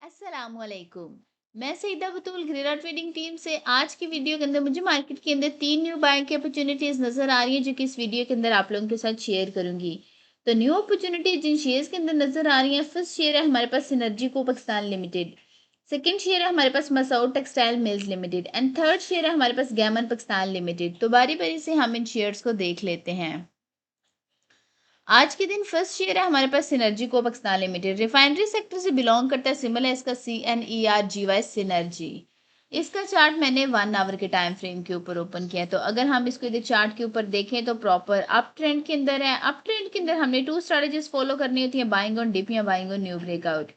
अस्सलामुअलैकुम। मैं सईदा बतूल ग्रेरा trading team से आज की वीडियो के अंदर मुझे मार्केट के अंदर 3 न्यू बाइंग की अपॉर्चुनिटीज नजर आ रही है जो कि इस वीडियो के अंदर आप लोगों के साथ शेयर करूंगी। तो न्यू अपॉर्चुनिटी जिन शेयर्स के अंदर नजर आ रही है, फर्स्ट शेयर है हमारे पास सिनर्जी को पाकिस्तान लिमिटेड। सेकंड शेयर है हमारे पास Masood textile mills limited and third share है हमारे पास गैमन पाकिस्तान लिमिटेड। तो बारी बारी से हम इन शेयर्स को देख लेते हैं। आज के दिन फर्स्ट शेयर है हमारे पास सिनर्जी को पाकिस्तान लिमिटेड, रिफाइनरी सेक्टर से बिलोंग करता है, सिंबल है इसका CNERGY सिनर्जी। इसका चार्ट मैंने 1 आवर के टाइम फ्रेम के ऊपर ओपन किया है। तो अगर हम इसको इधर चार्ट के ऊपर देखें तो प्रॉपर अप ट्रेंड के अंदर है। अप ट्रेंड के अंदर हमने टू स्ट्रेटेजीज फॉलो करनी होती है, बाइंग ऑन डिप या बाइंग ऑन न्यू ब्रेकआउट।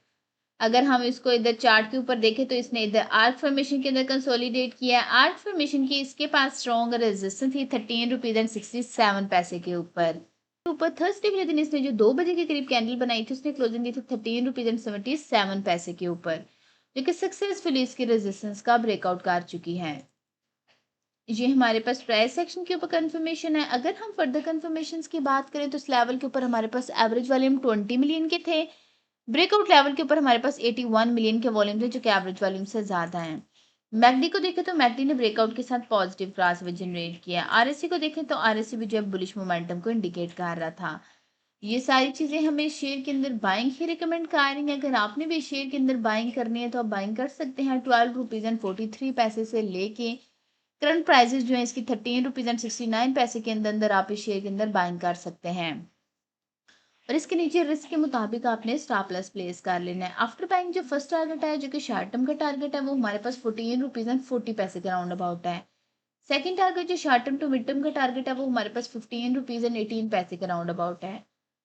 अगर हम इसको इधर चार्ट के ऊपर देखें तो इसने इधर आर्क फॉर्मेशन के अंदर कंसोलिडेट किया है। आर्क फॉर्मेशन की इसके पास स्ट्रॉन्ग रेजिस्टेंस थी 13 रुपीज एंड 67 पैसे के ऊपर थर्सडे के दिन इसने जो 2 बजे के करीब कैंडल बनाई थी उसने क्लोजिंग दी थी 13 रुपीज एंड 77 पैसे के ऊपर, जो कि सक्सेसफुली इसकी रेजिस्टेंस का ब्रेकआउट कर चुकी है। ये हमारे पास प्राइस सेक्शन के ऊपर कंफर्मेशन है। अगर हम फर्दर कंफर्मेशन की बात करें तो इस लेवल के ऊपर हमारे पास एवरेज वॉल्यूम 20 मिलियन के थे। ब्रेकआउट लेवल के ऊपर हमारे पास 81 मिलियन के वॉल्यूम थे, जो कि एवरेज वॉल्यूम से ज्यादा है। मैकडी को देखें तो मैकडी ने ब्रेकआउट के साथ पॉजिटिव क्रॉसओवर जनरेट किया। आरएससी को देखें तो आरएससी भी जो है बुलिश मोमेंटम को इंडिकेट कर रहा था। ये सारी चीजें हमें शेयर के अंदर बाइंग ही रिकमेंड कर रही हैं। अगर आपने भी शेयर के अंदर बाइंग करनी है तो आप बाइंग कर सकते हैं 12 रुपीज एंड 43 पैसे से लेके करंट प्राइसेस जो है इसकी 13 रुपीज एंड 69 पैसे के अंदर अंदर आप इस शेयर के अंदर बाइंग कर सकते हैं। और इसके नीचे रिस्क के मुताबिक आपने स्टॉप लॉस प्लेस कर लेना है। आफ्टर बाइंग जो फर्स्ट टारगेट है, जो कि शॉर्ट टर्म का टारगेट है, वो हमारे पास 14 रुपीज एंड 40 पैसे के राउंड अबाउट है। सेकंड टारगेट जो short term to mid term का टारगेट है, वो हमारे पास 15 रुपीज एंड 18 पैसे के राउंड अबाउट है।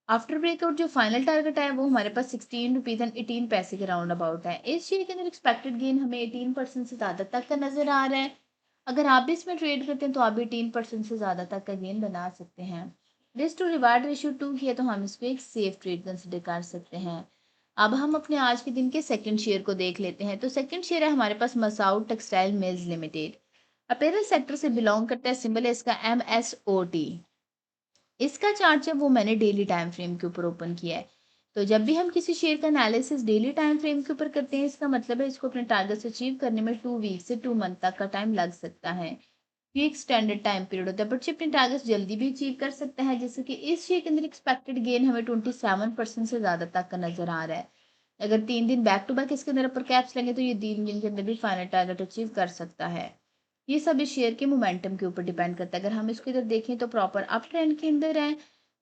आफ्टर ब्रेकआउट जो फाइनल टारगेट है वो हमारे पास 16 रुपीज एंड 18 पैसे के राउंड अबाउट है। इस शेयर के अंदर एक्सपेक्टेड गेन हमें 18% से ज़्यादा तक का नजर आ रहा है। अगर आप भी इसमें ट्रेड करते हैं तो आप भी 18% से ज़्यादा तक का गेन बना सकते हैं। रिस्क टू रिवार्ड रेशियो 2 किया तो हम इसको एक सेफ ट्रेड कंसिडर कर सकते हैं। अब हम अपने आज के दिन के सेकंड शेयर को देख लेते हैं। तो सेकंड शेयर है हमारे पास Masood textile mills limited, appearance sector से बिलोंग करता है, सिंबल है इसका MSOT। इसका चार्ट है वो मैंने डेली टाइम फ्रेम के ऊपर ओपन किया है। तो जब भी हम किसी शेयर का एनालिसिस डेली टाइम फ्रेम के ऊपर करते हैं, इसका मतलब है इसको अपने टारगेट अचीव करने में 2 वीक से 2 मंथ तक का टाइम लग सकता है। ये एक स्टैंडर्ड टाइम पीरियड होता है, बट ये अपने टारगेट जल्दी भी अचीव कर सकता है। जैसे कि इस शेयर के अंदर एक्सपेक्टेड गेन हमें 27% से ज़्यादा तक का नजर आ रहा है। अगर 3 दिन बैक टू बैक इसके अंदर अपर कैप्स लेंगे तो ये 3 दिन के अंदर भी फाइनल टारगेट अचीव कर सकता है। ये सब इस शेयर के मोमेंटम के ऊपर डिपेंड करता है। अगर हम इसको इधर देखें तो प्रॉपर अप ट्रेंड के अंदर है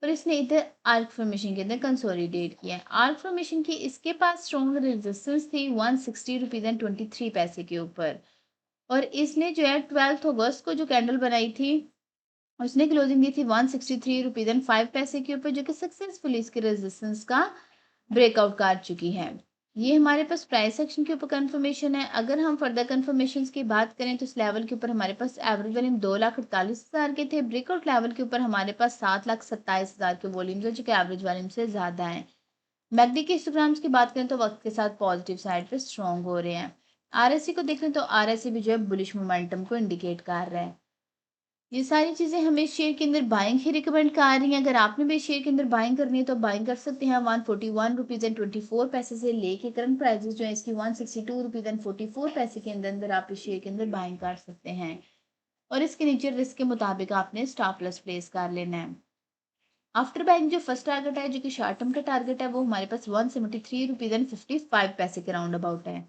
और इसने इधर आर्क फॉर्मेशन के अंदर कंसोलिडेट किया है। आर्क फॉर्मेशन की इसके पास स्ट्रॉन्ग रेजिस्टेंस थी 160 रुपीज एंड 23 पैसे के ऊपर। और इसने जो है 12 अगस्त को जो कैंडल बनाई थी उसने क्लोजिंग दी थी 163 रुपीज एंड 5 पैसे के ऊपर, जो कि सक्सेसफुली इसके रेजिस्टेंस का ब्रेकआउट कर चुकी है। ये हमारे पास प्राइस सेक्शन के ऊपर कंफर्मेशन है। अगर हम फर्दर कंफर्मेशन की बात करें तो इस लेवल के ऊपर हमारे पास एवरेज वॉल्यूम 2,48,000 के थे। ब्रेकआउट लेवल के ऊपर हमारे पास 7,27,000 के वॉल्यूम्स है, जो कि एवरेज वॉल्यूम से ज़्यादा है। मैकडी के हिस्टोग्राम्स की बात करें तो वक्त के साथ पॉजिटिव साइड पे स्ट्रॉन्ग हो रहे हैं। आरएससी को देखें तो आरएससी भी जो है बुलिश मोमेंटम को इंडिकेट कर रहा है। ये सारी चीज़ें हमें शेयर के अंदर बाइंग ही रिकमेंड कर रही हैं। अगर आपने भी शेयर के अंदर बाइंग करनी है तो बाइंग कर सकते हैं 141 रुपीज एंड 24 पैसे से लेके करंट प्राइसेस जो है इसकी 162 रुपीज एंड 44 पैसे के अंदर अंदर आप इस शेयर के अंदर बाइंग कर सकते हैं। और इसके नीचे रिस्क के मुताबिक आपने स्टॉप लॉस प्लेस कर लेना है। आफ्टर बाइंग जो फर्स्ट टारगेट है, जो कि शॉर्ट टर्म का टारगेट है, वो हमारे पास 173 रुपीज एंड 55 पैसे के राउंड अबाउट है।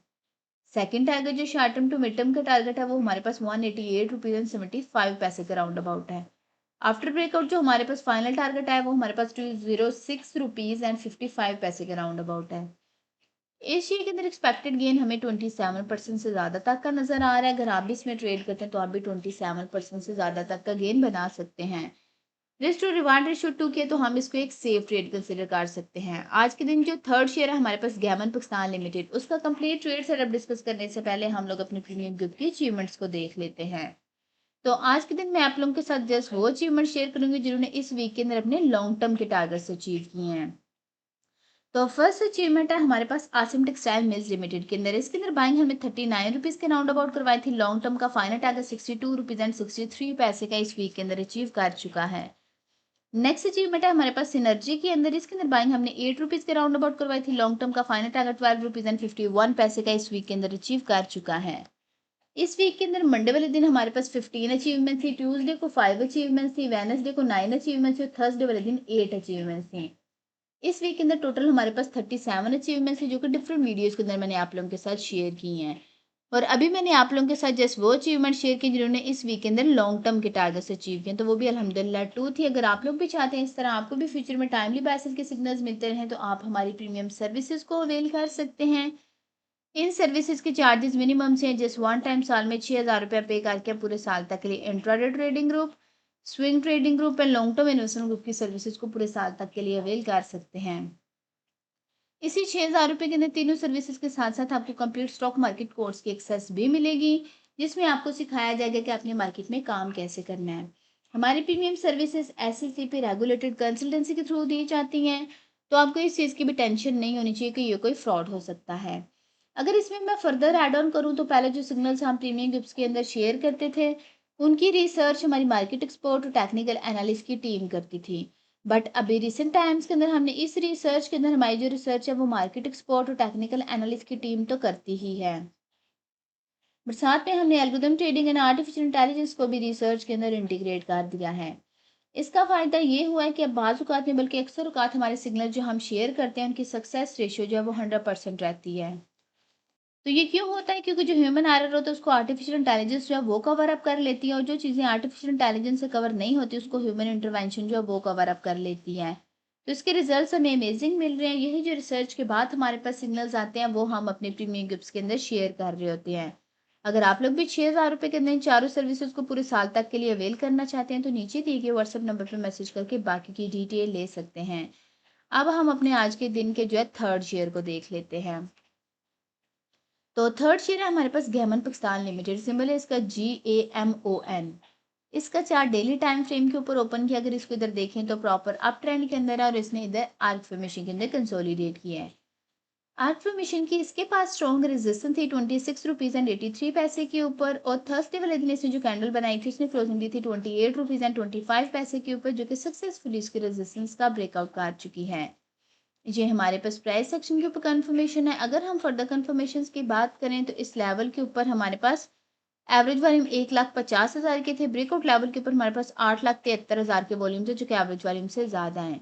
सेकंड टारगेट जो short term to mid term का टारगेट है वो हमारे पास 188 रुपीज एंड 75 पैसे के राउंड अबाउट है। आफ्टर ब्रेकआउट जो हमारे पास फाइनल टारगेट है वो हमारे पास 206 रुपीज एंड 55 पैसे के राउंड अबाउट है। इस शेयर के अंदर एक्सपेक्टेड गेन हमें 27% से ज़्यादा तक का नजर आ रहा है। अगर आप भी इसमें ट्रेड करते हैं तो आप भी 27% से ज़्यादा तक का गेन बना सकते हैं। रिस्क टू रिवार्ड रेशियो 2 किया तो हम इसको एक सेफ ट्रेड कंसिडर कर सकते हैं। आज के दिन जो थर्ड शेयर है हमारे पास गैमन पाकिस्तान लिमिटेड, उसका कंप्लीट ट्रेड सेटअप डिस्कस करने से पहले हम लोग अपने प्रीमियम ग्रुप की अचीवमेंट्स को देख लेते हैं। तो आज के दिन मैं आप लोगों के साथ जस्ट वो अचीवमेंट शेयर करूंगी जिन्होंने इस वीक के अंदर अपने लॉन्ग टर्म के टारगेट्स अचीव किए हैं। तो फर्स्ट अचीवमेंट है हमारे पास आसिम टेक्सटाइल मिल्स लिमिटेड के अंदर। इसके अंदर बाइंग हमें 39 रुपीज के राउंड अबाउट करवाई थी। लॉन्ग टर्म का फाइनल टारगेट 62 रुपीज एंड 63 पैसे का इस वीक के अंदर अचीव कर चुका है। नेक्स्ट अचीवमेंट है हमारे पास सिनर्जी के अंदर, इसके अंदर बाइंग हमने 8 रुपीज़ के राउंड अबाउट करवाई थी। लॉन्ग टर्म का फाइनल टारगेट 12 रुपीज़ एंड 51 पैसे का इस वीक के अंदर अचीव कर चुका है। इस वीक के अंदर मंडे वाले दिन हमारे पास 15 अचीवमेंट थी, ट्यूसडे को 5 अचीवमेंट थी, वेडनेसडे को 9 अचीवमेंट थी और थर्सडे वाले दिन 8 अचीवमेंट थी। इस वीक के अंदर टोटल हमारे पास 37 अचीवमेंट्स है, जो कि डिफरेंट वीडियोस के अंदर मैंने आप लोगों के साथ शेयर की हैं। और अभी मैंने आप लोगों के साथ जस्ट वो अचीवमेंट शेयर की जिन्होंने इस वीक के अंदर लॉन्ग टर्म के टारगेट्स अचीव किए, तो वो भी अल्हम्दुलिल्लाह 2 थी। अगर आप लोग भी चाहते हैं इस तरह आपको भी फ्यूचर में टाइमली बेसिस के सिग्नल्स मिलते रहें, तो आप हमारी प्रीमियम सर्विसेज को अवेल कर सकते हैं। इन सर्विसेज के चार्जेस मिनिमम से हैं, जस्ट वन टाइम साल में 6,000 रुपया पे करके पूरे साल तक के लिए intraday trading group, swing trading group and long term investment group की सर्विसेज को पूरे साल तक के लिए अवेल कर सकते हैं। इसी 6,000 रुपये के अंदर तीनों सर्विसेज के साथ साथ आपको कंप्लीट स्टॉक मार्केट कोर्स की एक्सेस भी मिलेगी, जिसमें आपको सिखाया जाएगा कि आपने मार्केट में काम कैसे करना है। हमारी premium services SECP regulated consultancy के थ्रू दी जाती हैं, तो आपको इस चीज़ की भी टेंशन नहीं होनी चाहिए कि ये कोई फ्रॉड हो सकता है। अगर इसमें मैं फर्दर ऐड ऑन करूँ, तो पहले जो सिग्नल्स हम प्रीमियम ग्रुप्स के अंदर शेयर करते थे, उनकी रिसर्च हमारी मार्केट एक्सपर्ट और टेक्निकल एनालिस्ट की टीम करती थी। बट अभी रिसेंट टाइम्स के अंदर हमने इस रिसर्च के अंदर हमारी जो रिसर्च है वो मार्केट एक्सपर्ट और टेक्निकल एनालिस्ट की टीम तो करती ही है, बट साथ में हमने algorithm trading and artificial intelligence को भी रिसर्च के अंदर इंटीग्रेट कर दिया है। इसका फ़ायदा ये हुआ है कि अब बाज़ औक़ात में बल्कि अक्सर औक़ात हमारे सिग्नल जो हम शेयर करते हैं उनकी सक्सेस रेशियो जो है वो 100% रहती है। तो ये क्यों होता है? क्योंकि जो ह्यूमन एरर होता है उसको आर्टिफिशियल इंटेलिजेंस जो है वो कवर अप कर लेती है, और जो चीज़ें आर्टिफिशियल इंटेलिजेंस से कवर नहीं होती उसको ह्यूमन इंटरवेंशन जो है वो कवर अप कर लेती है। तो इसके रिजल्ट्स हमें अमेजिंग मिल रहे हैं। यही जो रिसर्च के बाद हमारे पास सिग्नल्स आते हैं वो हम अपने प्रीमियम ग्रुप्स के अंदर शेयर कर रहे होते हैं। अगर आप लोग भी 6,000 रुपये के अंदर इन चारों सर्विसेज को पूरे साल तक के लिए अवेल करना चाहते हैं, तो नीचे दिए गए व्हाट्सएप नंबर पर मैसेज करके बाकी की डिटेल ले सकते हैं। अब हम अपने आज के दिन के जो है थर्ड शेयर को देख लेते हैं। तो थर्ड शेयर है हमारे पास गेमन पाकिस्तान लिमिटेड, सिंबल है इसका GAMON। इसका चार्ट डेली टाइम फ्रेम के ऊपर ओपन किया, अगर इसको इधर देखें तो प्रॉपर अप ट्रेंड के अंदर है और इसने इधर आर्क फॉर्मेशन के अंदर कंसोलिडेट किया है। आर्क फॉर्मेशन की इसके पास स्ट्रॉन्ग रेजिस्टेंस थी 26 रुपीज़ एंड 83 पैसे के ऊपर, और थर्सडे वाले दिन इसने जो कैंडल बनाई थी उसने क्लोजिंग दी थी 28 रुपीज़ एंड 25 पैसे के ऊपर, जो कि सक्सेसफुली इसके रेजिस्टेंस का ब्रेकआउट कर चुकी है। ये हमारे पास प्राइस सेक्शन के ऊपर कंफर्मेशन है। अगर हम फर्दर कंफर्मेशंस की बात करें तो इस लेवल के ऊपर हमारे पास एवरेज वॉल्यूम 1,50,000 के थे। ब्रेकआउट लेवल के ऊपर हमारे पास 8,73,000 के वॉल्यूम थे, जो कि एवरेज वॉल्यूम से ज़्यादा हैं।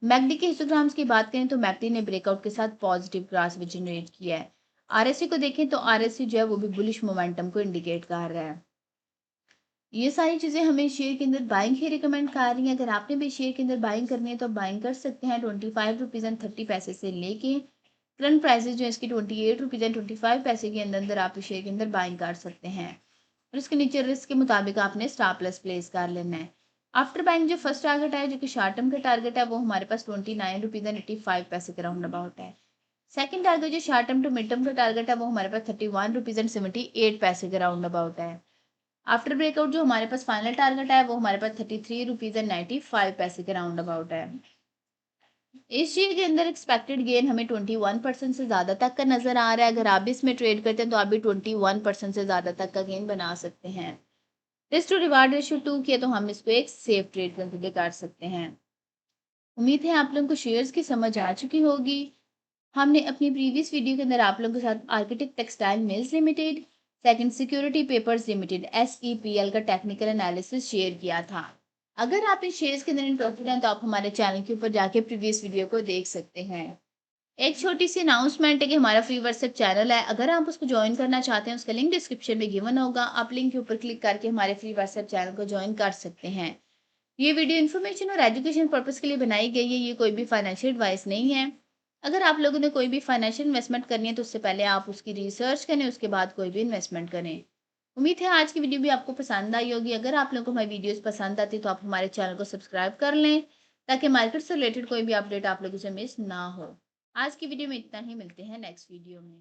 मैकडी के हिस्टोग्राम्स की बात करें तो मैकडी ने ब्रेकआउट के साथ पॉजिटिव ग्राफ भी जनरेट किया है। RSI को देखें तो RSI जो है वो भी बुलिश मोमेंटम को इंडिकेट कर रहा है। ये सारी चीज़ें हमें शेयर के अंदर बाइंग ही रिकमेंड कर रही हैं। अगर आपने भी शेयर के अंदर बाइंग करनी है तो बाइंग कर सकते हैं 25 रुपीज़ एंड 30 पैसे से लेके करंट प्राइसेस जो है इसकी 28 रुपीज़ एंड 25 पैसे के अंदर अंदर आप इस शेयर के अंदर बाइंग कर सकते हैं, और इसके नीचे रिस्क के मुताबिक आपने स्टॉप प्लस प्लेस कर लेना है। आफ्टर बाइंग जो फर्स्ट टारगेट है, जो कि शॉर्ट टर्म का टारगेट है, वो हमारे पास 29 रुपीज़ एंड 85 पैसे के राउंड अबाउट है। सेकंड टारगेट जो short term to mid term का टारगेट है, वो हमारे पास 31 रुपीज़ एंड 78 पैसे के राउंड अबाउट है। आफ्टर ब्रेकआउट जो हमारे पास फाइनल टारगेट है वो हमारे पास 33 रुपीज़ एंड 95 पैसे के राउंड अबाउट है। इस शेयर के अंदर एक्सपेक्टेड गेन हमें 21% से ज़्यादा तक का नज़र आ रहा है। अगर आप भी इसमें ट्रेड करते हैं तो आप भी 21% से ज़्यादा तक का गेन बना सकते हैं। रिस्क टू रिवार्ड रेशियो 2 किया तो हम इसको एक सेफ ट्रेड कंसिडर कर सकते हैं। उम्मीद है आप लोगों को शेयर्स की समझ आ चुकी होगी। हमने अपनी प्रीवियस वीडियो के अंदर आप लोगों के साथ architect textile mills limited, second security papers limited SEPL का टेक्निकल एनालिसिस शेयर किया था। अगर आप इन शेयर्स के अंदर इंटरेस्टेड हैं तो आप हमारे चैनल के ऊपर जाके प्रीवियस वीडियो को देख सकते हैं। एक छोटी सी अनाउंसमेंट है कि हमारा फ्री व्हाट्सएप चैनल है, अगर आप उसको ज्वाइन करना चाहते हैं उसका लिंक डिस्क्रिप्शन में गिवन होगा। आप लिंक के ऊपर क्लिक करके हमारे फ्री व्हाट्सएप चैनल को ज्वाइन कर सकते हैं। ये वीडियो इन्फॉर्मेशन और एजुकेशन पर्पज़ के लिए बनाई गई है, ये कोई भी फाइनेंशियल एडवाइस नहीं है। अगर आप लोगों ने कोई भी फाइनेंशियल इन्वेस्टमेंट करनी है तो उससे पहले आप उसकी रिसर्च करें, उसके बाद कोई भी इन्वेस्टमेंट करें। उम्मीद है आज की वीडियो भी आपको पसंद आई होगी। अगर आप लोगों को हमारी वीडियोस पसंद आती तो आप हमारे चैनल को सब्सक्राइब कर लें, ताकि मार्केट से रिलेटेड कोई भी अपडेट आप लोगों से मिस ना हो। आज की वीडियो में इतना ही, मिलते हैं नेक्स्ट वीडियो में।